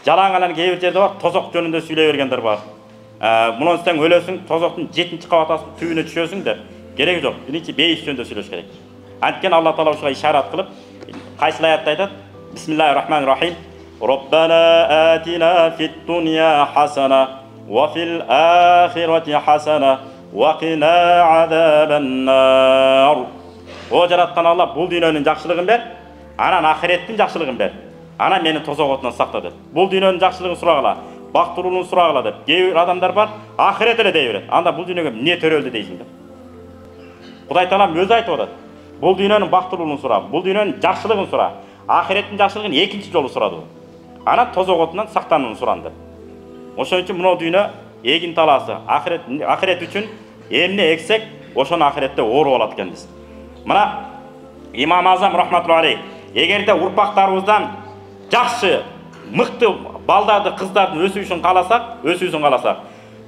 жалаңалан кээ бир жерде бар, тозок жөнүндө сүйлөй бергендер бар. Муну сен өлөсүң, тозоктун 7-чи кабатасынын түбүнө түшөсүң деп, кереги жок. Биринчи бейиш жөнүндө сүйлөш керек. Анткени Алла Таала ушуга ишарат кылып, кайсыл аятта айтат? Бисмиллахир-рахманир-рахим. Rabbana atina fid-dunya hasana wa fil-akhirati hasana wa qina azaban-nar. O жараткан Алла бул дүйнөнүн жакшылыгын бер, анан ахиреттин жакшылыгын бер. Анан мени тозок отунан сакта деп. Бул дүйнөнүн жакшылыгын сурагыла, бактылуулугун сурагыла деп. Кээ бир адамдар бар, ахирет эле дей берет. Анда бул дүйнөгө эмне төрөлдү дейсиң деп. Кудай Таалам өзү айтып атат. Бул дүйнөнүн бактылуулугун сура, бул дүйнөнүн жакшылыгын сура, ахиреттин жакшылыгын экинчи жолу сурады. Анан тозок отунан сактанууну суранды. Ошон үчүн мына дүйнө эгин талаасы, ахирет үчүн эмне эксек, ошону ахиретте ооруп алат экенбиз. Мына Имам Азам рахматуллахи алейх, эгерде урпактарыбыздан жакшы, мыкты балдарды, кыздардын өсүүсүн кааласак,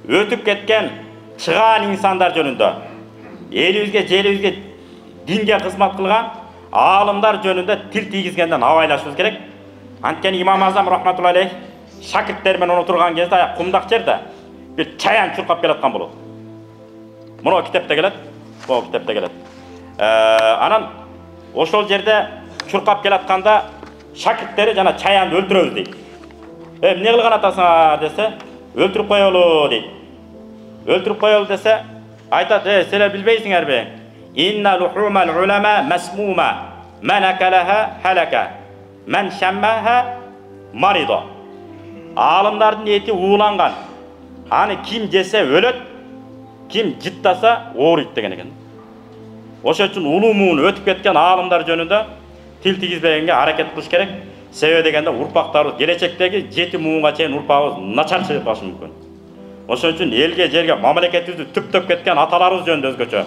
өтүп кеткен чыгаан инсандар жөнүндө, элибизге, желибизге, динге кызмат кылган аалымдар жөнүндө тил тийгизгенден абайлашыбыз керек. Анткени Имам Азам рахматуллахи алейх шакирттер менен отурган кезде кумдак жерде бир чаян чуркап келаткан болот. Мына китепте келет, бул китепте келет. Анан ошол жерде чуркап келатканда шакирттери жана чаянды өлтүрөбүз дейт. Эмне кылган атасыңар десе, өлтүрүп коелу дейт. Өлтүрүп коелу десе, айтат, силер билбейсиңерби? Инна лухумал улама масмума, man akalaha halaka, man shammaha marida. Алымдардын эти ууланган. Аны ким жесе өлөт, ким жыттаса ооруйт деген экен. Ошон үчүн улумун өтүп кеткен аалымдар жөнүндө тил тийгизбегенге аракет кылыш керек. Себеби дегенде урпактарыбыз келечектеги 7 муунга чейин урпагыбыз начар чыгып калышы мүмкүн. Ошон үчүн элге, жерге, мамлекетибизди түптөп кеткен аталарыбыз жөнүндө өзгөчө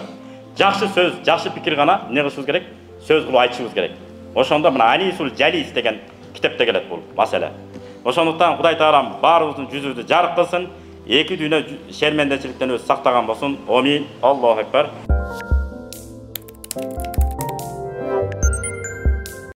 жакшы сөз, жакшы пикир гана эмне кылышыбыз керек? Сөз кылып айтышыбыз керек. Ошондо мына Анисул Жалис деген китепте келет бул маселе. Ошондуктан Кудай Таалам баарыбыздын жүзүбүздү жарык кылсын, эки дүйнө шермендечиликтен өз сактаган болсун. Амин. Аллаху акбар.